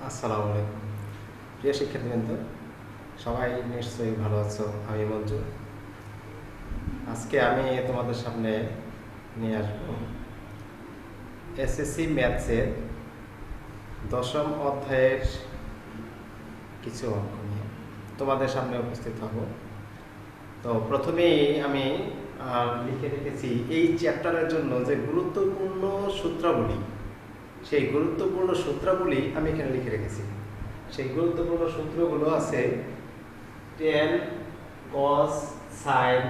আসসালামু আলাইকুম প্রিয় শিক্ষার্থীবৃন্দ, সবাই নিশ্চয়ই ভালো আছো। আমি মঞ্জু। আজকে আমি তোমাদের সামনে নিয়ে আসবো এসএসসি ম্যাথসের 10ম অধ্যায়ের কিছু অঙ্ক নিয়ে তোমাদের সামনে উপস্থিত হব। তো প্রথমেই আমি লিখে রেখেছি এই চ্যাপ্টারের জন্য যে গুরুত্বপূর্ণ সূত্রাবলী, সেই গুরুত্বপূর্ণ সূত্রাবলী আমি এখানে লিখে রেখেছি। সেই গুরুত্বপূর্ণ সূত্রগুলো আছে tan, cos, sin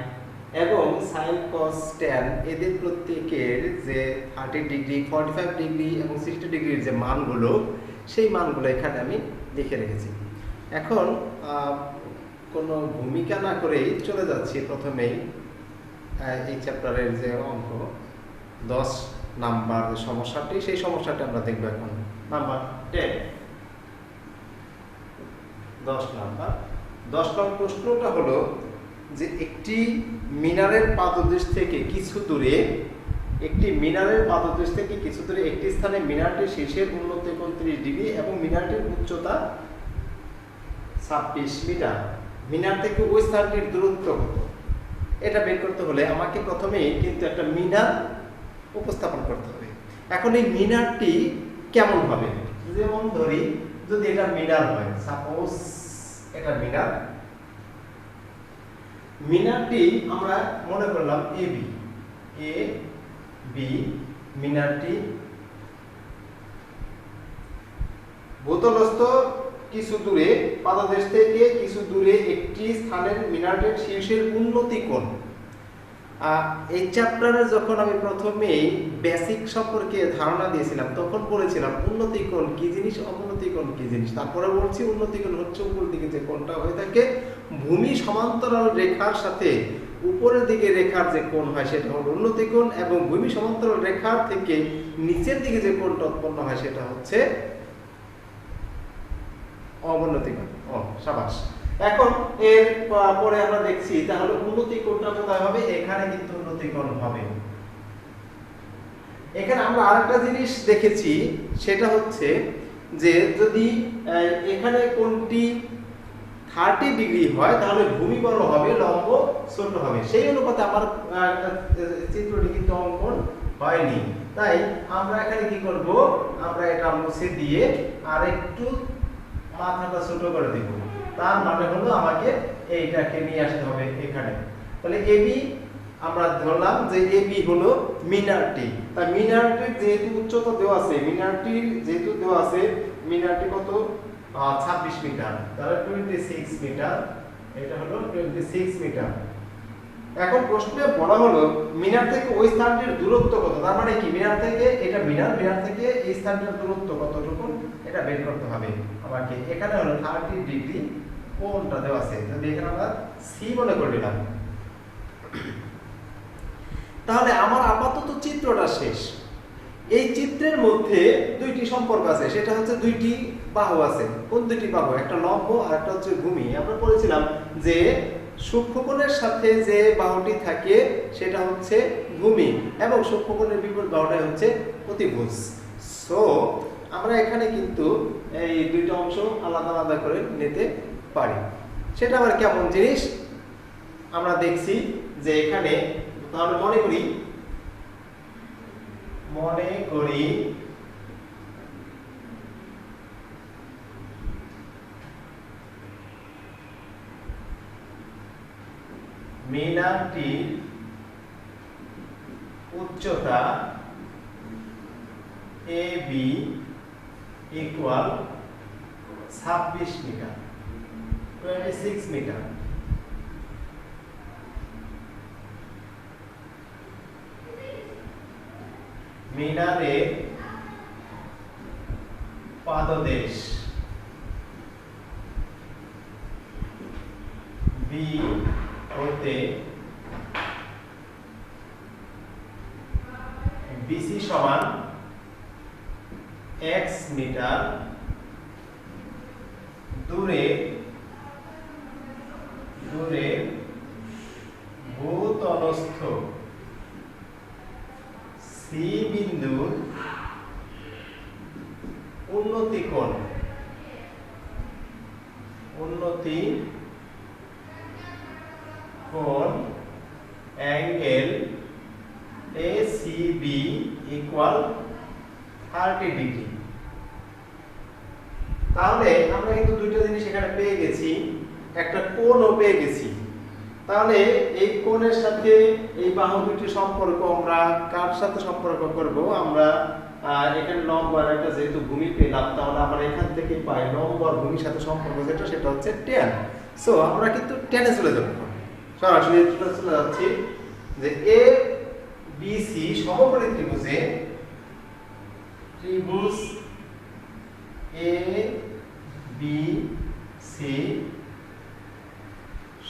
এবং sin, cos, tan এদের প্রত্যেকের যে 30 ডিগ্রি, 45 ডিগ্রি এবং 60 ডিগ্রির যে মানগুলো, সেই মানগুলো এখানে আমি লিখে রেখেছি। এখন কোনো ভূমিকা না করেই চলে যাচ্ছি প্রথমেই এই চ্যাপ্টারের যে অঙ্ক 10 নাম্বার সমস্যাটি, সেই সমস্যাটি আমরা দেখব এখন। নাম্বার 10, 10 নাম্বার 10 নং প্রশ্নটা হলো যে একটি মিনারের পাদদেশ থেকে কিছু দূরে একটি স্থানে মিনারটির শীর্ষের উন্নত কোণ 30 ডিগ্রি এবং মিনারটির উচ্চতা 26 মিটার। মিনার থেকে ওই স্থানটির দূরত্ব কত? এটা বের করতে হলে আমাকে প্রথমেই কিন্তু একটা মিনার উপস্থাপন করতে হবে। এখন এই মিনারটি কেমন হবে? যেমন ধরি, যদি এটা মিনার হয়, সাপোজ এটা মিনারটি আমরা মনে করলাম এ বি মিনারটি ভূতলস্থ কিছু দূরে, পাদদেশ থেকে কিছু দূরে একটি স্থানের মিনারটির শীর্ষের উন্নতি কোণ। এই চ্যাপ্টারে যখন আমি প্রথমেই বেসিক সম্পর্কে ধারণা দিয়েছিলাম, তখন বলেছিলাম উন্নতি কোণ কি জিনিস, অবনতি কোণ কি জিনিস। তারপরে বলছি উন্নতি কোণ হচ্ছে উপর দিকে যে কোণটা হয়ে থাকে ভূমি সমান্তরাল রেখার সাথে উপরের দিকে রেখার যে কোণ হয় সেটা হলো উন্নতি কোণ, এবং ভূমি সমান্তরাল রেখার থেকে নিচের দিকে যে কোণটা উৎপন্ন হয় সেটা হচ্ছে অবনতি কোণ। সাবাস। এখন এর পরে আমরা দেখছি তাহলে উন্নতি কোণটা কোথায় হবে? এখানে কিন্তু উন্নতি কোণ হবে। এখানে আমরা আরেকটা জিনিস দেখেছি, সেটা হচ্ছে যে যদি এখানে কোণটি 30 ডিগ্রি হয় তাহলে ভূমি বড় হবে, লম্ব ছোট হবে। সেই অনুপাতে আমার চিত্রটি কিন্তু অঙ্কন হয়নি। তাই আমরা এখানে কি করব? আমরা এটা মুছে দিয়ে আরেকটু মাথাটা ছোট করে দিব। তার মানে হলো আমাকে এইটাকে নিয়ে আসতে হবে এখানে। তাহলে এবি আমরা ধরলাম যে এবি হলো মিনারটি। তাই মিনারটির যেহেতু উচ্চতা দেওয়া আছে, মিনারটি কত? 26 মিটার, তাহলে 26 মিটার। এটা হলো 26 মিটার। এখন প্রশ্নে বলা হলো মিনার থেকে ওই স্থানটির দূরত্ব কত? তার মানে কি মিনার থেকে মিনার থেকে এই স্থানটির দূরত্ব কতটুকু এটা বের করতে হবে আমাকে। এখানে হলো 30 ডিগ্রি কোণটা দেওয়া আছে, যদি এখানে আমরা সি মনে করে নিলাম, তাহলে আমার আপাতত চিত্রটা শেষ। এই চিত্রের মধ্যে দুইটি সম্পর্ক আছে, সেটা হচ্ছে দুইটি বাহু আছে। কোন দুইটি বাহু? একটা লম্ব আর একটা হচ্ছে ভূমি। আমরা বলেছিলাম যে সূক্ষ্মকোণের সাথে যে বাহুটি থাকে সেটা হচ্ছে ভূমি, এবং সূক্ষ্মকোণের বিপরীত বাহুটা হচ্ছে অতিভুজ। সো আমরা এখানে কিন্তু এই দুইটা অংশ আলাদা আলাদা করে নিতে পারি। সেটা আবার কেমন জিনিস আমরা দেখছি যে এখানে, তাহলে মনে করি মিনারটির উচ্চতা A B equal 26 metre, 26 metre. মিনারের পাদদেশ বি হতে বিসি সমান x মিটার দূরে ভূতলস্থ সি বিন্দুর উন্নতি কোণ উন্নতি কোণ অ্যাঙ্গেল ACB ইকুয়াল 30 ডিগ্রি। তাহলে আমরা কিন্তু দুইটা জিনিস এখানে পেয়ে গেছি, একটা কোণও পেয়ে গেছি। তাহলে এই কোণের সাথে এই বাহু দুটির সম্পর্ক আমরা কার সাথে সম্পর্ক করব? আমরা এখানে লম্ব আর একটা যেহেতু ভূমি পেলাম, তাহলে আমরা এখান থেকে পাই লম্ব আর ভূমির সাথে সম্পর্ক যেটা, সেটা হচ্ছে tan। সো আমরা কিন্তু tan এ চলে যাব, সরাসরি চলে যাচ্ছি যে এ বি সি সমকোণী ত্রিভুজে ত্রিভুজ এ বি সি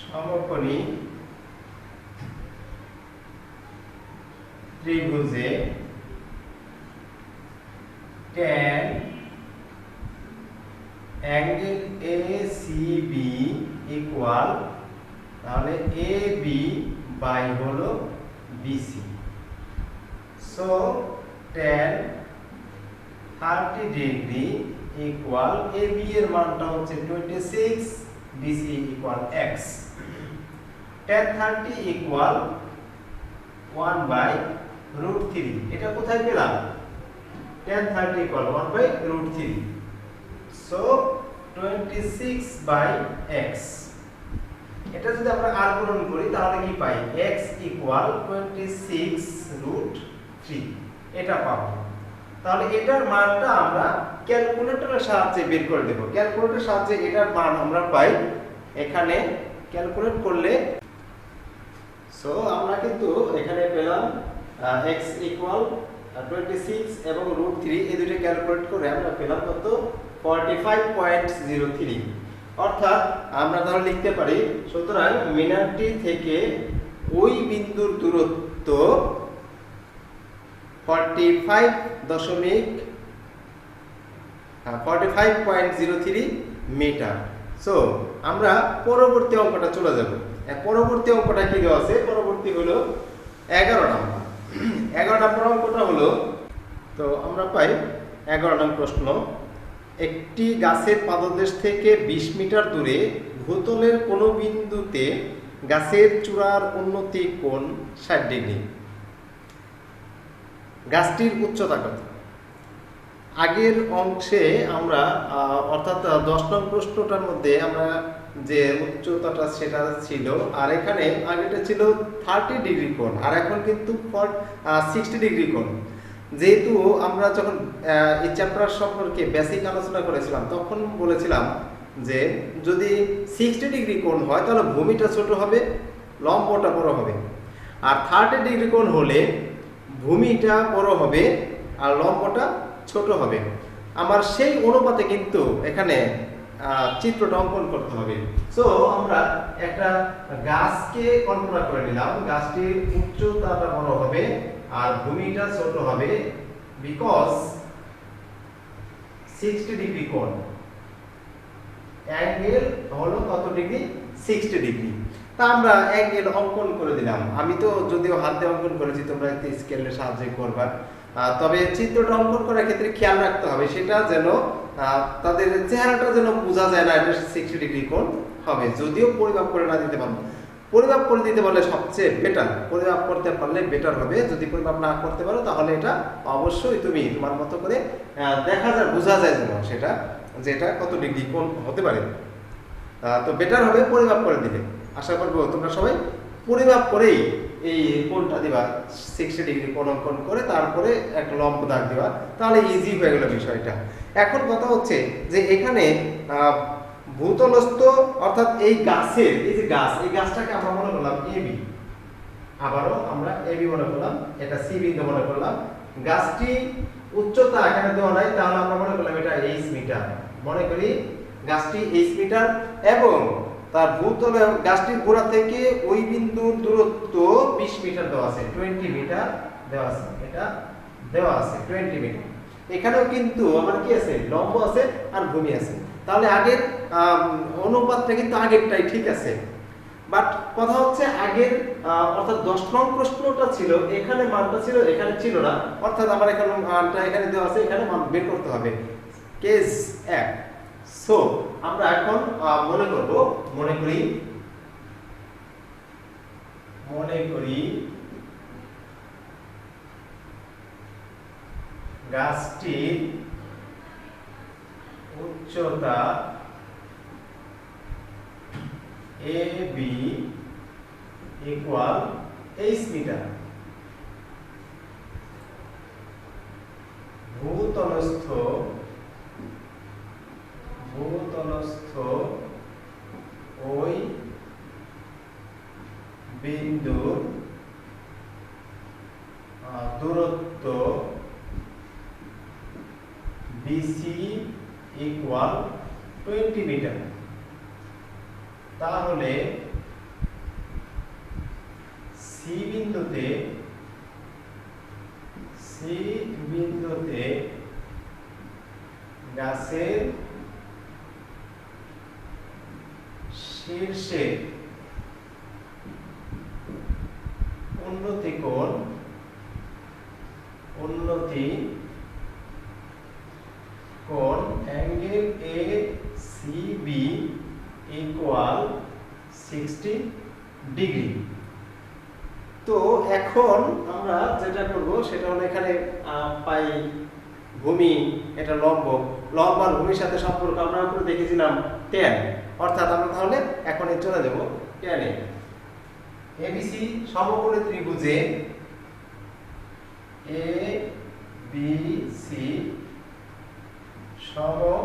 সমকোণী ত্রিভুজে tan অ্যাঙ্গেল ACB ইকুয়াল, তাহলে AB বাই হলো BC। So tan 30 degree equal AB এর মানটা হচ্ছে 26, BC equal x। tan 30 equal 1/√3। এটা কোথায় পেলাম? tan 30 equal 1/√3। So 26/x। এটা যদি আমরা r পূরণ করি তাহলে কি পাই? x ইকুয়াল 26√3 এটা পাবো। তাহলে এটার মানটা আমরা ক্যালকুলেটরের সাহায্যে বের করে দেব। ক্যালকুলেটরের সাহায্যে এটার মান আমরা পাই, এখানে ক্যালকুলেট করলে সো আমরা কিন্তু এখানে পেলাম x ইকুয়াল 26 এবং √3, এই দুটো ক্যালকুলেট করে আমরা পেলাম কত? 45.03। অর্থাৎ আমরা তাহলে লিখতে পারি, সুতরাং মিনারটি থেকে ওই বিন্দুর দূরত্ব 45.03 মিটার। সো আমরা পরবর্তী অঙ্কটা চলে যাব। পরবর্তী অঙ্কটা কি দেওয়া আছে? পরবর্তী হলো 11 নম্বর। 11 নম্বর অঙ্কটা হলো, তো আমরা পাই 11 নম্বর প্রশ্ন, একটি গাছের পাদদেশ থেকে 20 মিটার দূরে ভূতলের কোনো বিন্দুতে গাছের চূড়ার উন্নতি কোণ 60 ডিগ্রি। গাছটির উচ্চতা কত? আগের অংশে আমরা অর্থাৎ 10 নং প্রশ্নটার মধ্যে আমরা যে উচ্চতাটা সেটা ছিল, আর এখানে আগেটা ছিল 30 ডিগ্রি কোণ, আর এখন কিন্তু 60 ডিগ্রি কোণ। যেহেতু আমরা যখন এই চ্যাপ্টার সম্পর্কে বেসিক আলোচনা করেছিলাম তখন বলেছিলাম যে যদি 60 ডিগ্রি কোণ হয় তাহলে ভূমিটা ছোট হবে, লম্বটা বড় হবে, আর 30 ডিগ্রি কোণ হলে ভূমিটা বড় হবে আর লম্বটা ছোট হবে। আমার সেই অনুপাতে কিন্তু এখানে চিত্রটা অঙ্কন করতে হবে। সো আমরা একটা গাছকে কল্পনা করে নিলাম, গাছটির উচ্চতাটা বড় হবে আর ভূমিটা ছোট হবে, বিকজ 60 ডিগ্রি কোণ, অ্যাঙ্গেল হলো কত ডিগ্রি? 60 ডিগ্রি। তা আমরা অ্যাঙ্গেল অঙ্কন করে দিলাম। আমি তো যদিও হাত দিয়ে অঙ্কন করেছি, তোমরা একটু স্কেলের সাহায্যে করবা। তবে চিত্রটা অঙ্কন করার ক্ষেত্রে খেয়াল রাখতে হবে সেটা যেন তাদের চেহারাটা যেন বোঝা যায় না এটা 60 ডিগ্রি কোণ হবে। যদিও পরিমাপ করে না দিতে পারবো, পরিমাপ করে দিতে পারলে সবচেয়ে বেটার, পরিমাপ করতে পারলে বেটার হবে। যদি পরিমাপ না করতে পারো তাহলে এটা অবশ্যই তুমি তোমার মতো করে দেখা যায়, বোঝা যায় যেন সেটা যে এটা কত ডিগ্রি কোণ হতে পারে। তো বেটার হবে পরিমাপ করে দিলে। আশা করবো তোমরা সবাই পরিমাপ করেই এই কোণটা দিবা, 60 ডিগ্রি কোণ অঙ্কন করে তারপরে একটা লম্ব দাগ দিবা, তাহলে ইজি হয়ে গেল বিষয়টা। এখন কথা হচ্ছে যে এখানে ভূতলস্থ অর্থাৎ এই গাছের, এই যে গাছ, এই গাছটাকে আমরা মনে করলাম এবি, আবারও আমরা এবি মনে করলাম, এটা সি বিন্দু মনে করলাম। গাছটি উচ্চতা এখানে দেওয়া নাই, তাহলে আমরা মনে করলাম এটা 8 মিটার, মনে করি গাছটি 8 মিটার এবং তার ভূতলে গাছটির গোড়া থেকে ওই বিন্দুর দূরত্ব 20 মিটার দেওয়া আছে, 20 মিটার দেওয়া আছে, এটা দেওয়া আছে 20 মিটার। এখানেও কিন্তু আমার কি আছে? লম্ব আছে আর ভূমি আছে। তাহলে আগের অনুপাতটা কিন্তু আগেরটাই ঠিক আছে, বাট কথা হচ্ছে আগের অর্থাৎ 10 নং প্রশ্নটা ছিল, এখানে মানটা ছিল, এখানে ছিল না। অর্থাৎ আমার এখানে মানটা এখানে দেওয়া আছে, এখানে মান বের করতে হবে, কেস 1। সো আমরা এখন মনে করি গাছটির উচ্চতা AB equal h মিটার। ভূতলস্থ ওই বিন্দুর দূরত্ব BC equal 20 মিটার। তাহলে C বিন্দুতে গাছের শীর্ষে উন্নতি কোণ অ্যাঙ্গেল ACB equal 60 ডিগ্রি। তো এখন আমরা যেটা করব সেটা হলো এখানে পাই ভূমি, এটা লম্ব আর ভূমির সাথে সম্পর্ক আমরা উপরে দেখেছিলাম tan, অর্থাৎ আমরা তাহলে এখন চলে যাব tan এ। ABC সমকোণী ত্রিভুজে ABC সমকোণী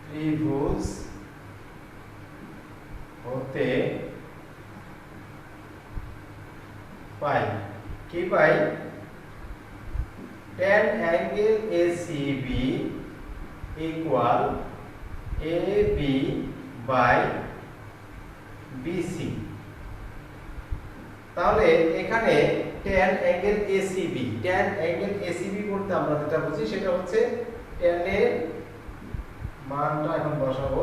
ত্রিভুজ হতে পাই কি পাই tan angle ACB equal AB by BC। তাহলে এখানে tan angle ACB বলতে আমরা যেটা বুঝি সেটা হচ্ছে tan এর মানটা এখন বসাবো।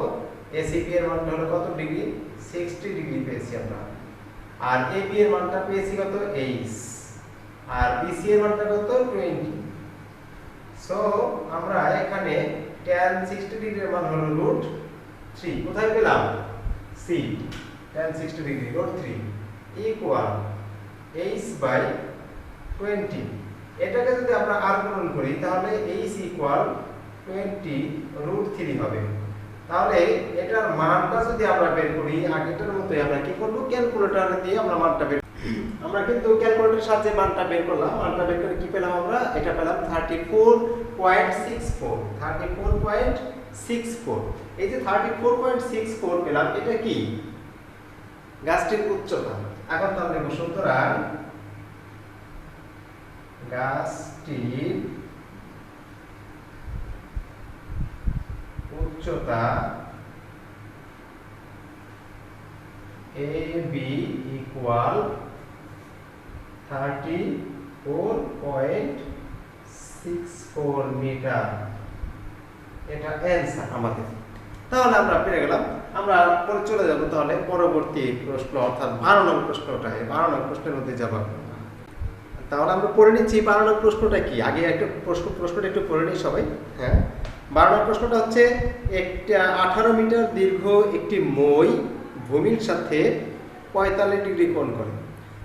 ACB এর মানটা হলো কত ডিগ্রি? 60 ডিগ্রি পেয়েছি আমরা। আর AB এর মানটা পেয়েছি কত? h। আর BC এর মানটা কত? 20। সো আমরা এখানে tan 60 ডিগ্রির মান হলো √3। কোথায় পেলাম? C। tan 60 degree √3 equal h by 20। এটাকে যদি আমরা r গুণন করি তাহলে h ইকুয়াল 20 √3 হবে। তাহলে এটার মানটা যদি আমরা বের করি আগেটার মতোই আমরা কি করব? ক্যালকুলেটর দিয়ে আমরা মানটা বের আমরা কিন্তু ক্যালকুলেটরের সাহায্যে মানটা বের করলাম। মানটা বের করে কি পেলাম আমরা? এটা পেলাম 34.64। এই যে 34.64 পেলাম, এটা কি? গাছটির উচ্চতা। এখন তাহলে সুতরাং গাছটির উচ্চতা AB equal 34.64 মিটার। এটা অ্যানসার আমাদের। তাহলে আমরা পেরে গেলাম। আমরা পরে চলে যাব তাহলে পরবর্তী প্রশ্ন, অর্থাৎ 12 নং প্রশ্নটা। 12 নং প্রশ্নের মধ্যে যাব। তাহলে আমরা পড়ে নিচ্ছি 12 নং প্রশ্নটা কি। আগে একটা প্রশ্নটা একটু পড়ে নিই সবাই। হ্যাঁ, 12 নং প্রশ্নটা হচ্ছে একটা 18 মিটার দীর্ঘ একটি মই ভূমির সাথে 45 ডিগ্রি কোণ করে।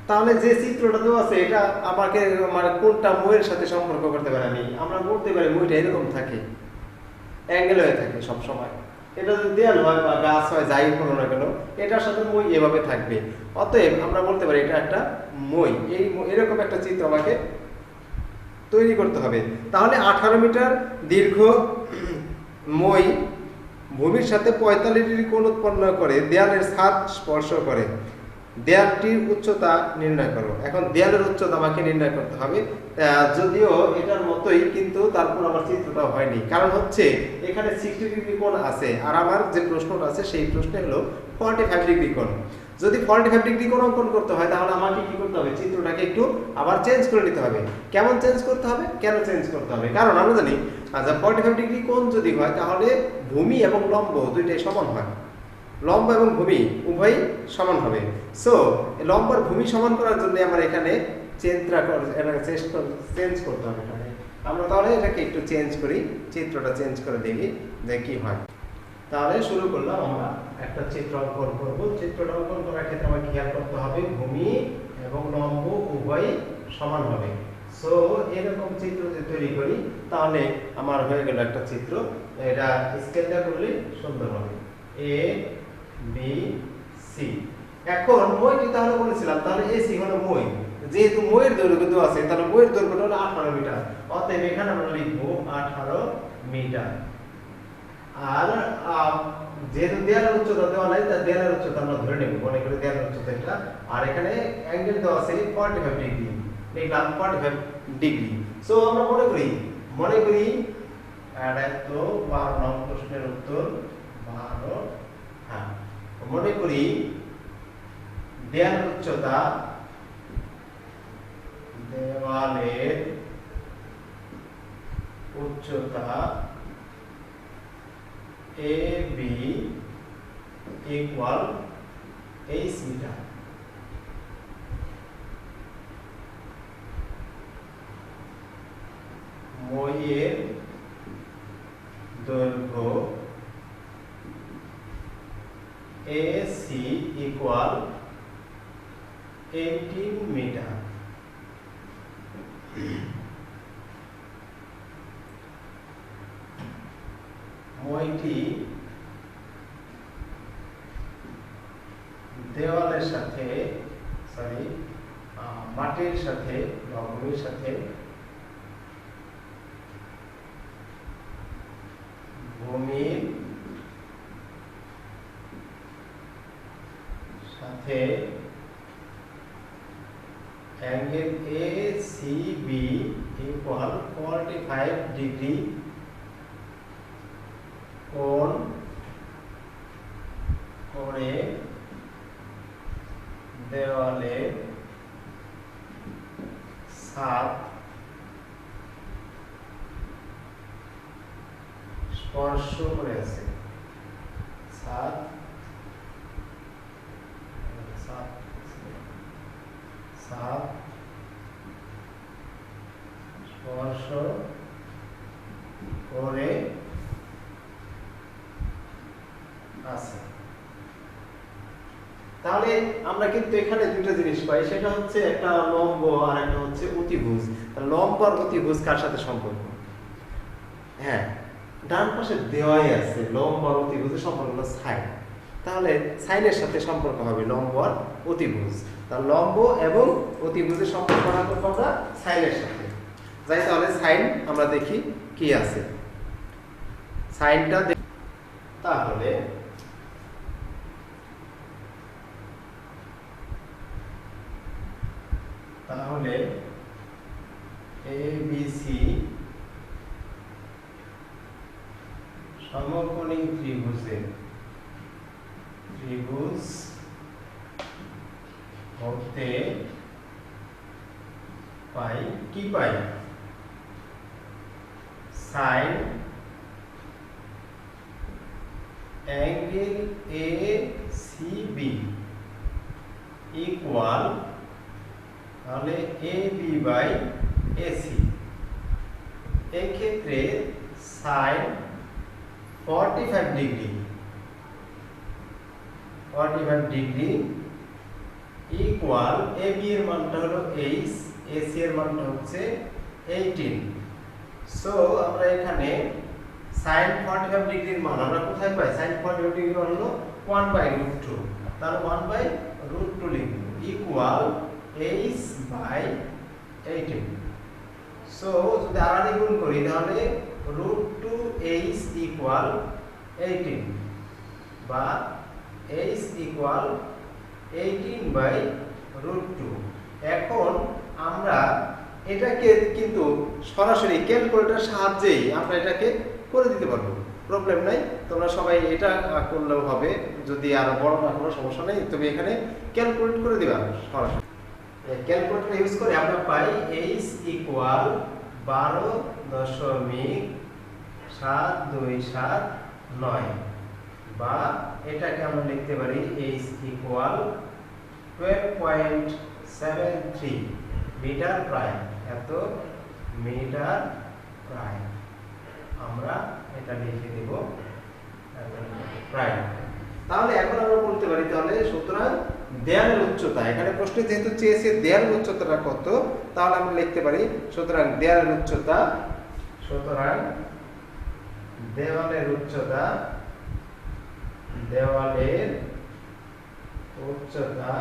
তাহলে যে চিত্রটা দেওয়া আছে এটা আমাকে মানে কোনটা মইয়ের সাথে সম্পর্ক করতে পারি আমরা বলতে পারি মইটা এরকম থাকে, অ্যাঙ্গেল হয়ে থাকে সব সময়। এটা যদি দেয়াল হয় বা গাছ হয়, যাই কোনো না কেন, এটার সাথে মই এভাবে থাকবে। অতএব আমরা বলতে পারি এটা একটা মই। এরকম একটা চিত্র আমাকে তৈরি করতে হবে। তাহলে 18 মিটার দীর্ঘ মই ভূমির সাথে 45 ডিগ্রি কোণ উৎপন্ন করে দেয়ালের ছাদ স্পর্শ করে। দেয়ালটির উচ্চতা নির্ণয় করো। এখন দেয়ালের উচ্চতা আমাকে নির্ণয় করতে হবে। যদিও এটার মতোই, কিন্তু তারপর আমার চিত্রটা হয়নি। কারণ হচ্ছে এখানে 60 ডিগ্রি কোণ আছে, আর আমার যে প্রশ্নটা আছে সেই প্রশ্নে হলো 45 ডিগ্রি কোণ। যদি 45 ডিগ্রি কোণ অঙ্কন করতে হয় তাহলে আমাকে কি করতে হবে? চিত্রটাকে একটু আবার চেঞ্জ করে নিতে হবে। কেমন চেঞ্জ করতে হবে? কেন চেঞ্জ করতে হবে? কারণ আমরা জানি 45 ডিগ্রি কোণ যদি হয় তাহলে ভূমি এবং লম্ব দুইটাই সমান হয়। লম্ব এবং ভূমি উভয়ই সমান হবে। সো লম্ব আর ভূমি সমান করার জন্য আমার এখানে চেঞ্জ করতে হবে। এখানে আমরা তাহলে এটাকে একটু চেঞ্জ করি, চিত্রটা চেঞ্জ করে দেখি যে কি হয়। তাহলে শুরু করলাম, আমরা একটা চিত্র অঙ্কন করব। চিত্রটা অঙ্কন করার ক্ষেত্রে আমাকে খেয়াল করতে হবে ভূমি এবং লম্ব উভয় সমান হবে। সো এরকম চিত্র যদি তৈরি করি তাহলে আমার হয়ে গেল একটা চিত্র। এটা স্কেলটা করলে সুন্দর হবে, এ বি সি। এখন মইটি তাহলে বলেছিলাম, তাহলে এসি হলো মই, যেহেতু মইয়ের দৈর্ঘ্য দেওয়া আছে তাহলে মইয়ের দৈর্ঘ্যটা হলো 18 মিটার। অতএব এখানে আমরা লিখব 18 মিটার। আর যেহেতু দেয়ালের উচ্চতা দেওয়া নাই, তার দেয়ালের উচ্চতা আমরা ধরে নেব, মনে করি দেয়ালের উচ্চতা এটা। আর এখানে অ্যাঙ্গেল দেওয়া আছে 45 ডিগ্রি, লিখলাম 45 ডিগ্রি। সো আমরা মনে করি এটা তো 12 নং প্রশ্নের উত্তর 12। হ্যাঁ, মনে করি দেয়ালের উচ্চতা, দেওয়ালের উচ্চতা এ বি ইকুয়াল 8 মিটার। মইয়ের দৈর্ঘ্য AC ইকুয়াল 18 মিটার। মইটি দেওয়ালের সাথে মাটির সাথে বা ভূমির সাথে অ্যাঙ্গেল ACB ইকুয়াল 45 ডিগ্রি কোণ করে দেওয়ালে ছাদ স্পর্শ করে আছে। ছাদ স্পর্শ করে আছে। তাহলে আমরা কিন্তু এখানে দুটো জিনিস পাই, সেটা হচ্ছে একটা লম্ব আর একটা হচ্ছে অতিভুজ। লম্ব আর অতিভুজ কার সাথে সম্পর্ক? হ্যাঁ, ডান পাশে দেওয়াই আছে লম্ব আর অতিভুজের সম্পর্ক হলো সাইন। তাহলে সাইনের সাথে সম্পর্ক হবে লম্ব আর অতিভুজ। তাহলে লম্ব এবং অতিভুজের সম্পর্ক রাখবো আমরা সাইনের সাথে। যাই, তাহলে সাইন আমরা দেখি কি আছে। সাইনটা তাহলে ABC সমকোণী ত্রিভুজ হতে পাই কি পাই? সাইন অ্যাঙ্গেল ACB ইকুয়াল তাহলে AB বাই AC। এই ক্ষেত্রে সাইন 45 ডিগ্রি ইকুয়াল AB এর মানটা হলো 8, AC এর মানটা হচ্ছে 18। সো আমরা এখানে sin 45 ডিগ্রির মান আমরা কোথায় পাই? sin 45 ডিগ্রির মান হলো 1/√2, তাহলে 1/√2 লিখব ইকুয়াল 8/18। সো যদি আড়াআড়ি গুণ করি তাহলে √2h ইকুয়াল 18 বা h ইকুয়াল 18/√2। এখন আমরা এটাকে কিন্তু সরাসরি ক্যালকুলেটরের সাহায্যেই আমরা এটাকে করে দিতে পারবো, প্রবলেম নাই। তোমরা সবাই এটা করলেও হবে, যদি আরো বড় না কোনো সমস্যা নেই, তুমি এখানে ক্যালকুলেট করে দিবা সরাসরি। ক্যালকুলেটর ইউজ করে আমরা পাই h ইকুয়াল 12.727৯ বা এটাকে আমরা লিখতে পারি h ইকুয়াল 12.73 মিটার প্রায়, এত মিটার প্রায়। আমরা এটা লিখে দেব প্রায়। তাহলে এখন আমরা বলতে পারি, তাহলে সুতরাং দেয়ালের উচ্চতা, এখানে প্রশ্নে যেহেতু চেয়েছে দেয়ালের উচ্চতাটা কত, তাহলে আমরা লিখতে পারি সুতরাং দেয়ালের উচ্চতা, সুতরাং দেওয়ালের উচ্চতা, দেওয়ালের উচ্চতা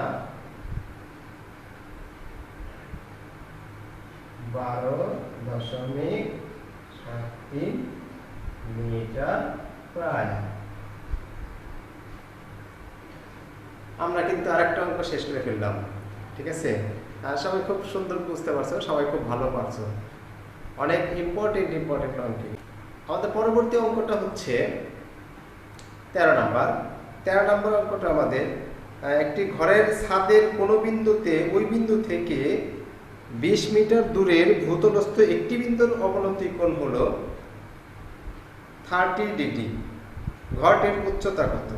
12.73 মিটার প্রায়। আমরা কিন্তু আরেকটা অঙ্ক শেষ করে ফেললাম, ঠিক আছে? আর সবাই খুব সুন্দর বুঝতে পারছো, সবাই খুব ভালো পারছো, অনেক ইম্পর্টেন্ট অঙ্ক। আমাদের পরবর্তী অঙ্কটা হচ্ছে 13 নাম্বার। 13 নাম্বার অঙ্কটা আমাদের একটি ঘরের ছাদের কোনো বিন্দুতে, ওই বিন্দু থেকে 20 মিটার দূরের ভূতলস্থ একটি বিন্দুর অবনতি কোণ হলো 30 ডিগ্রি। ঘরটির উচ্চতা কত?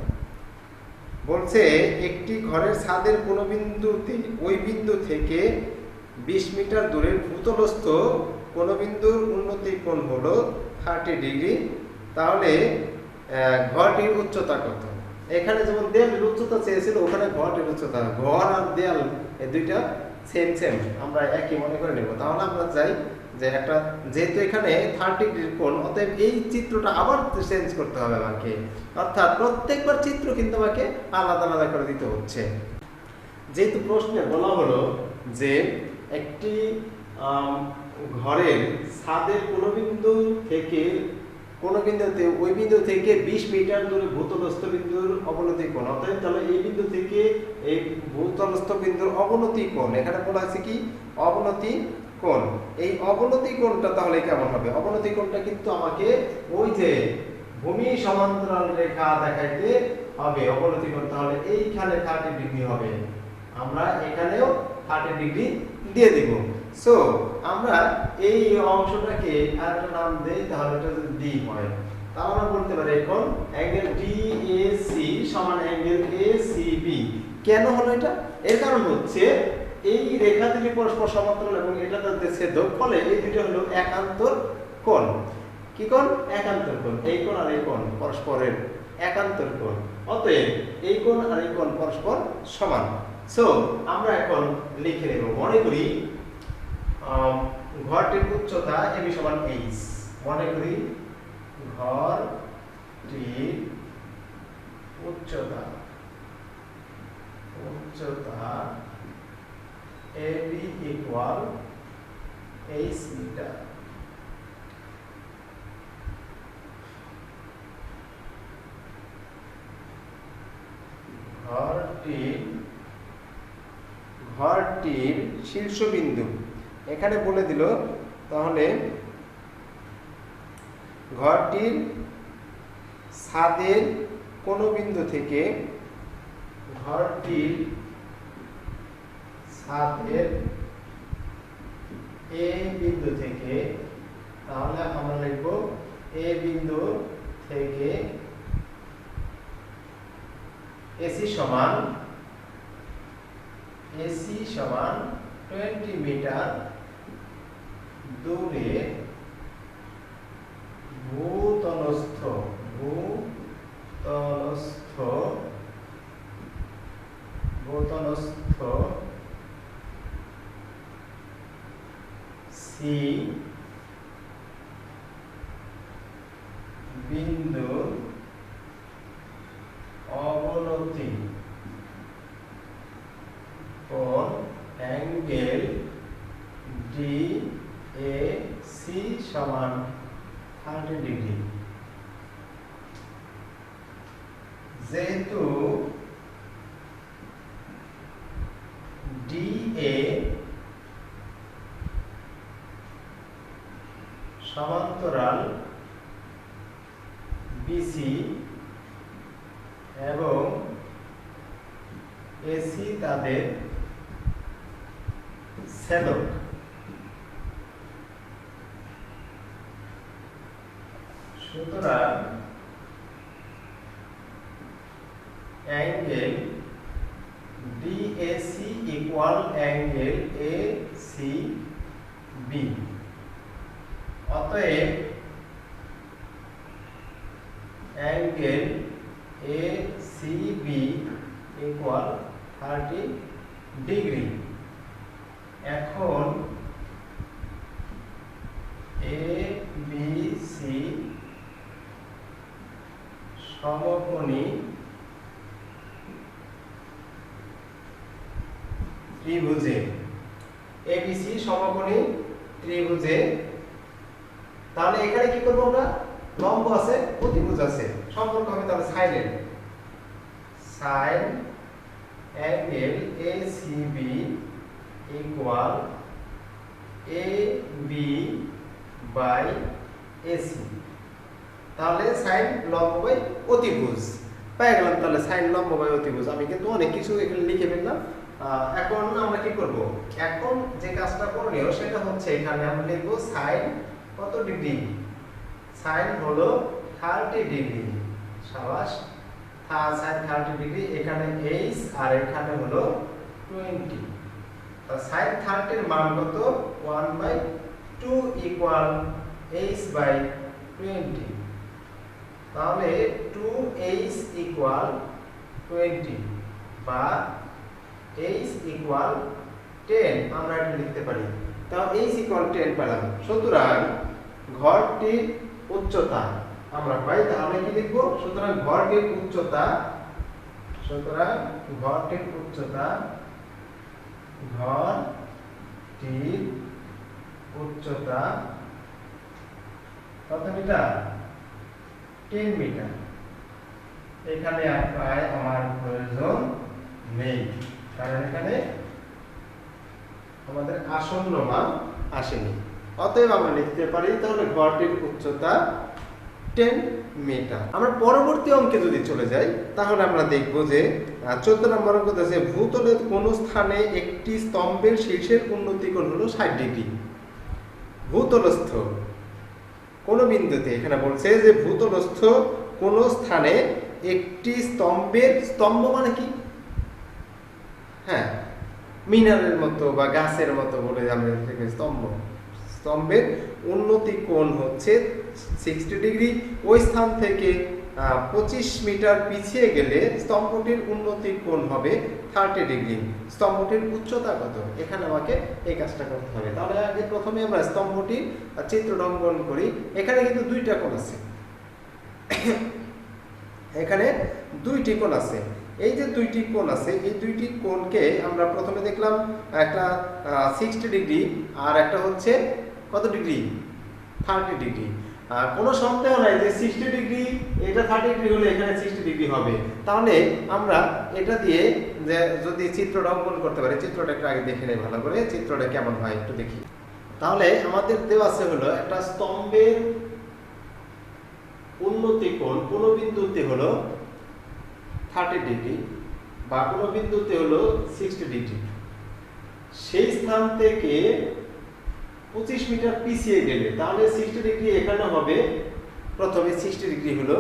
বলছে একটি ঘরের ছাদের কোনো বিন্দুতে, ওই বিন্দু থেকে 20 মিটার দূরের ভূতলস্থ কোন বিন্দুর উন্নতি কোণ হলো 30 ডিগ্রি। তাহলে ঘরটির উচ্চতা কত? এখানে যেমন দেয়ালের উচ্চতা চেয়েছিল, ওখানে ঘরটির উচ্চতা, ঘর আর দেয়াল এই দুইটা সেম আমরা একই মনে করে নেব। তাহলে আমরা চাই যে একটা, যেহেতু এখানে 30 ডিগ্রির কোণ, অতএব এই চিত্রটা আবার চেঞ্জ করতে হবে আমাকে, অর্থাৎ প্রত্যেকবার চিত্র কিন্তু আমাকে আলাদা আলাদা করে দিতে হচ্ছে। যেহেতু প্রশ্নে বলা হলো যে একটি ঘরের ছাদের কোনো বিন্দু থেকে, কোন বিন্দুতে, ওই বিন্দু থেকে 20 মিটার দূরে ভূতলস্থ বিন্দুর অবনতি কোণ, অর্থাৎ তাহলে এই বিন্দু থেকে এই ভূতলস্থ বিন্দুর অবনতি কোণ, এখানে বলা আছে কি অবনতি কোণ। এই অবনতি কোণটা তাহলে কেমন হবে? অবনতি কোণটা কিন্তু আমাকে ওই যে ভূমি সমান্তরাল রেখা দেখাইতে হবে অবনতি কোণ, তাহলে এইখানে 30 ডিগ্রি হবে, আমরা এখানেও 30 ডিগ্রি দিয়ে দিব। সো আমরা এই অংশটাকে আরেকটা নাম দেই, তাহলে এটা যদি ডি হয়, তাহলে আমরা বলতে পারি এখন অ্যাঙ্গেল ডিএসি সমান অ্যাঙ্গেল এসিবি। কেন হলো এটা? এর কারণ হচ্ছে এই রেখা দুটি পরস্পর সমান্তরাল এবং এটা তাদের ছেদক, ফলে এই দুটো হলো একান্তর কোণ। কি কোণ? একান্তর কোণ। এই কোণ আর এই কোণ পরস্পরের একান্তর কোণ, অতএব এই কোণ আর এই কোণ পরস্পর সমান। সো আমরা এখন লিখে নেব, মনে করি ঘরটির উচ্চতা এবি সমান এইচ। মনে করি ঘরটির উচ্চতা এবি ইকুয়াল এইচ মিটার। ঘরটির শীর্ষবিন্দু এখানে বলে দিল, তাহলে ঘরটির ছাদের কোন বিন্দু থেকে, ঘরটির ছাদের এ বিন্দু থেকে, তাহলে আমরা লিখব এ বিন্দু থেকে এসি সমান 20 মিটার দূরে ভূতলস্থ সি বিন্দুর অবনতি কোণ অ্যাঙ্গেল ডিএসি সমান 30 ডিগ্রি। যেহেতু ডিএ সমান্তরাল বিসি এবং এসি তাদের ছেদক, সুতরাং angle DAC equal angle ACB. অতএব angle A C B equal 30 degree. এখন এ বি সি সমকোণী ত্রিভুজে, এবিসি সমকোণী ত্রিভুজে, তাহলে এখানে কি করব আমরা, লম্ব আছে অতিভুজ আছে, সম্পর্ক হবে তাহলে সাইনের, sine angle ACB equal A B by AC. তাহলে সাইন লম্ব বাই অতিভুজ পেয়ে গেলাম। তাহলে সাইন লম্ব বাই অতিভুজ, আমি কিন্তু অনেক কিছু এখানে লিখে ফেললাম। এখন আমরা কি করব, এখন যে কাজটা করণীয় সেটা হচ্ছে এখানে আমরা লিখব সাইন কত ডিগ্রি, সাইন হলো 30 ডিগ্রি, সাবাস, সাইন 30 ডিগ্রি, এখানে এইচ আর এখানে হলো 20। সাইন 30 এর মান কত, 1/2 ইকুয়াল এইচ বাই 20। তাহলে 2h ইকুয়াল 20 বা h ইকুয়াল 10 আমরা এটা লিখতে পারি। তাহলে h ইকুয়াল 10 পেলাম। সুতরাং ঘরটির উচ্চতা আমরা পাই, তাহলে কি লিখব, সুতরাং ঘরটির উচ্চতা, সুতরাং ঘরটির উচ্চতা, ঘরটির উচ্চতা কত মিটার, 10 মিটার। এখানে আর প্রায় আমার প্রয়োজন নেই, কারণ এখানে আমাদের আসন্ন মান আসেনি। অতএব আমরা লিখতে পারি তাহলে ঘরটির উচ্চতা 10 মিটার। আমরা পরবর্তী অঙ্কে যদি চলে যাই তাহলে আমরা দেখব যে 14 নম্বর অঙ্ক আছে, ভূতলের কোন স্থানে একটি স্তম্ভের শীর্ষের উন্নতি কোণ হলো 60 ডিগ্রি। ভূতলস্থ কোন বিন্দুতে, এখানে বলছে যে ভূতলস্থ কোন স্থানে একটি স্তম্ভের, স্তম্ভ মানে কি, হ্যাঁ মিনারের মতো বা গাছের মতো বলে আমরা স্তম্ভ, স্তম্ভের উন্নতি কোণ হচ্ছে 60 ডিগ্রি। ওই স্থান থেকে 25 মিটার পিছিয়ে গেলে স্তম্ভটির উন্নতি কোণ হবে 30 ডিগ্রি। স্তম্ভটির উচ্চতা কত, এখানে আমাকে এই কাজটা করতে হবে। তাহলে আগে প্রথমে আমরা স্তম্ভটির চিত্র অঙ্কন করি। এখানে কিন্তু দুইটা কোণ আছে, এখানে দুইটি কোণ আছে। এই যে দুইটি কোণ আছে, এই দুইটি কোণকে আমরা প্রথমে দেখলাম, একটা 60 ডিগ্রি আর একটা হচ্ছে কত ডিগ্রি, 30 ডিগ্রি। কোনো সন্দেহ নাই যে 60 ডিগ্রি, এটা 30 ডিগ্রি হলে এখানে 60 ডিগ্রি হবে। তাহলে আমরা এটা দিয়ে যে যদি চিত্রটা অঙ্কন করতে পারি, চিত্রটা একটু আগে দেখে নেই ভালো করে, চিত্রটা কেমন হয় একটু দেখি। তাহলে আমাদের দেওয়া আছে হলো একটা স্তম্ভের উন্নতি কোণ কোন বিন্দুতে হলো 30 ডিগ্রি বা কোন বিন্দুতে হলো 60 ডিগ্রি। সেই স্থান থেকে 25 মিটার পিছিয়ে গেলে তাহলে 60 ডিগ্রি এখানে হবে, প্রথমে 60 ডিগ্রি হলো,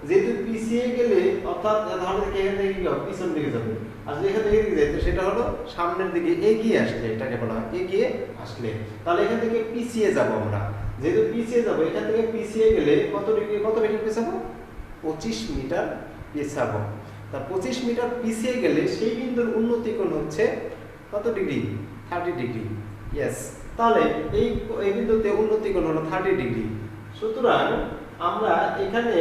যেহেতু পিছিয়ে গেলে অর্থাৎ তাহলে এখান থেকে কি হবে, পিছন দিকে যাবে। আর যদি এখান থেকে এদিকে যায় সেটা হলো সামনের দিকে এগিয়ে আসলে, এটাকে বলা হয় এগিয়ে আসলে। তাহলে এখান থেকে পিছিয়ে যাব আমরা, যেহেতু পিছিয়ে যাব, এখান থেকে পিছিয়ে গেলে কত ডিগ্রি, কত মিটার পিছাবো, 25 মিটার পিছাবো। তা 25 মিটার পিছিয়ে গেলে সেই বিন্দুর উন্নতি কোণ হচ্ছে কত ডিগ্রি, 30 ডিগ্রি। ইয়েস, তাহলে এই বিন্দুতে উন্নতি কোণ হলো 30 ডিগ্রি। সুতরাং আমরা এখানে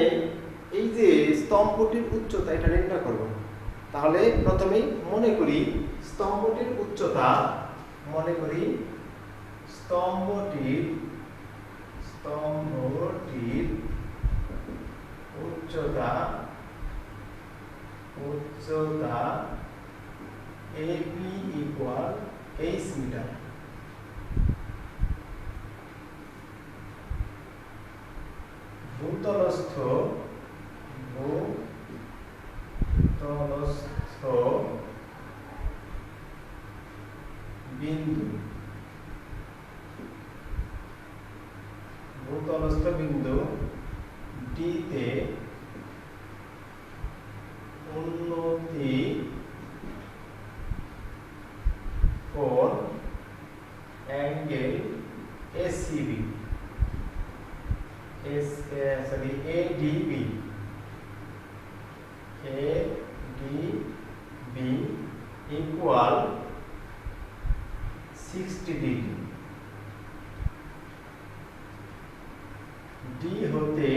এই যে স্তম্ভটির উচ্চতা এটা নির্ণয় করব। তাহলে প্রথমেই মনে করি স্তম্ভটির উচ্চতা, মনে করি স্তম্ভটির উচ্চতা AB ইকুয়াল h মিটার। ভূতলস্থ বিন্দু D তে উন্নতি কোণ angle ACB ADB equal 60 degree. D হতে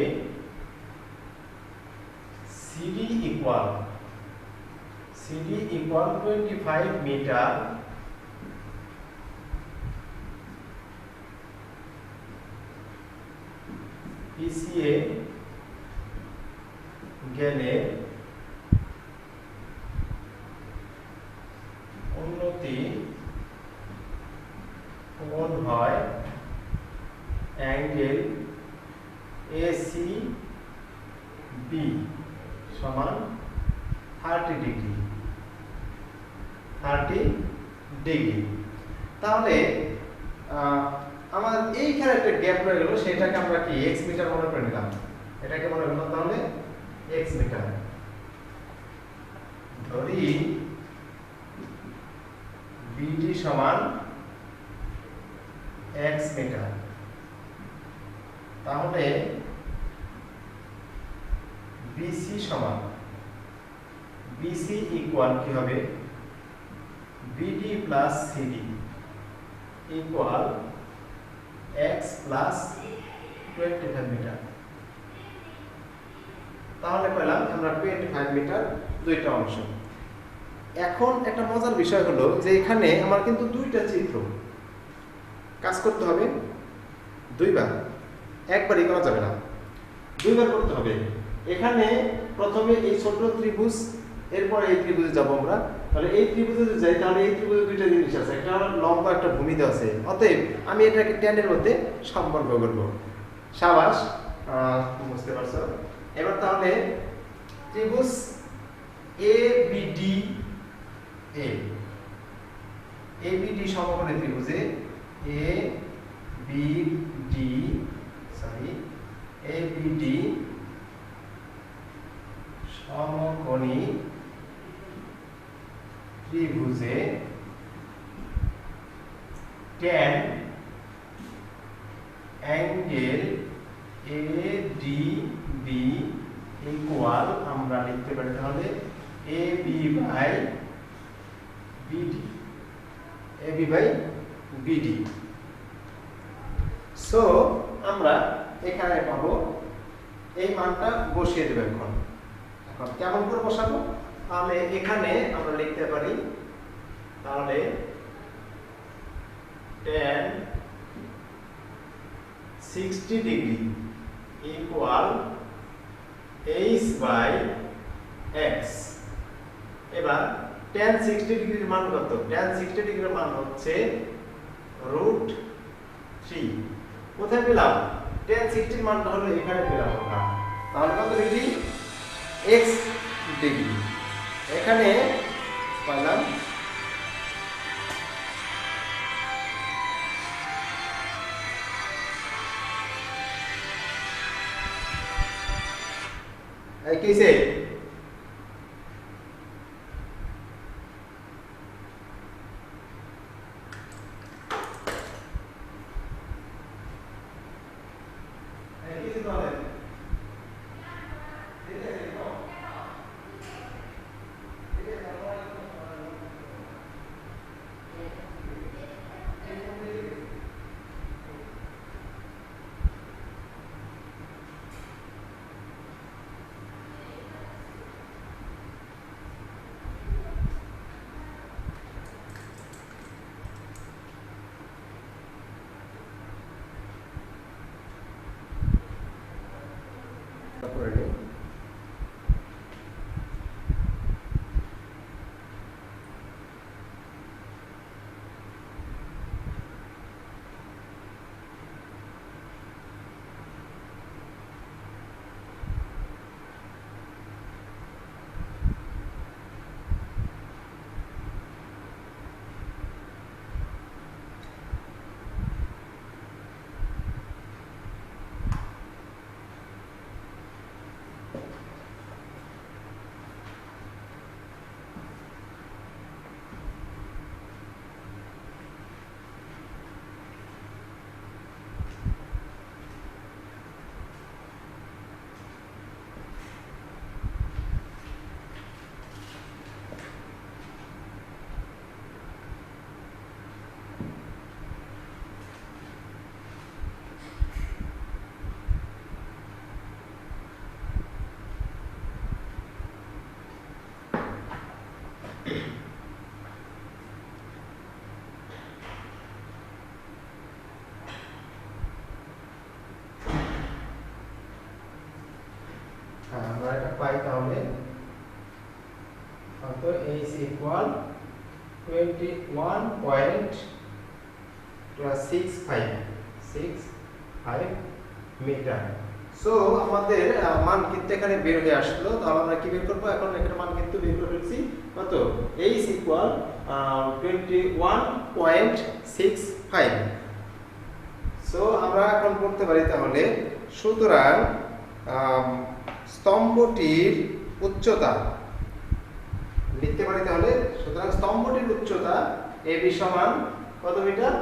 CD equal 25 মিটার, পিছিয়ে গেলে উন্নতি কোণ হয় অ্যাঙ্গেল ACB সমান 30 ডিগ্রি। তাহলে আমার এইখানে একটা গ্যাপ রয়ে গেল, সেটাকে আমরা কি x মিটার মনে করে নিলাম, এটাকে মনে করলাম তাহলে x মিটার। ধরি BD সমান x মিটার, তাহলে BC সমান BC ইকুয়াল কি হবে BD plus CD equal x plus 25 metre. তাহলে পেলাম আমরা 25 মিটার দুইটা অংশ। এখন একটা মজার বিষয় হলো যে এখানে আমার কিন্তু দুইটা চিত্র, কাজ করতে হবে দুইবার, একবারই করা যাবে না, দুইবার করতে হবে। এখানে প্রথমে এই ছোট ত্রিভুজ, এরপর এই ত্রিভুজে যাব আমরা। তাহলে এই ত্রিভুজে যদি যাই তাহলে এই ত্রিভুজে দুইটা জিনিস আছে, একটা লম্বা একটা ভূমি দেওয়া আছে, অতএব আমি এটাকে ট্যানের মধ্যে সম্পর্ক করব। সাবাস, বুঝতে পারছো? এবার তাহলে ত্রিভুজ ABD সমকোণী ত্রিভুজে ABD সমকোণী ত্রিভুজে tan অ্যাঙ্গেল ADB ইকুয়াল আমরা লিখতে পারি তাহলে AB বাই BD। সো আমরা এখানে পাবো, এই মানটা বসিয়ে দেব। এখন কেমন করে বসাবো? তাহলে এখানে আমরা লিখতে পারি তাহলে tan 60 degree equal h by x। এবার tan 60 ডিগ্রির মান কত? tan 60 ডিগ্রির মান হচ্ছে √3। কোথায় পেলাম? tan 60 এর মানটা হলো এখানে পেলাম আমরা। তাহলে কত ডিগ্রি? x degree. এখানে পেলাম এই কিসে করে নিই। হ্যাঁ আমরা এটা পাই তাহলে তো h ইকুয়াল 21.65 মিটার। সো আমাদের মান কিন্তু এখানে বের হয়ে আসলো। তাহলে আমরা কি বের করবো এখন? এখানে মান কিন্তু বের করে ফেলছি কত? h equal 21.65। সো আমরা এখন করতে পারি তাহলে, সুতরাং স্তম্ভটির উচ্চতা লিখতে পারি তাহলে, সুতরাং স্তম্ভটির উচ্চতা AB সমান কত মিটার?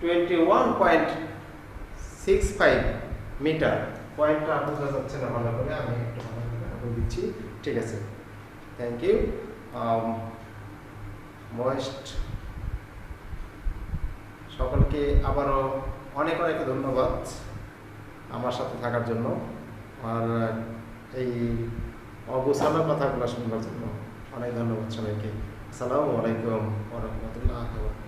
21.65 মিটার। পয়েন্টটা বোঝা যাচ্ছে না ভালো করে, আমি একটু ভালো করে দিচ্ছি। ঠিক আছে, থ্যাংক ইউ। মোস্ট সকলকে আবারও অনেক অনেক ধন্যবাদ আমার সাথে থাকার জন্য, আর এই অগোছালো কথাগুলো শুনবার জন্য অনেক ধন্যবাদ সবাইকে। আসসালামু আলাইকুম ওয়া রাহমাতুল্লাহি ওয়া বারাকাতুহু।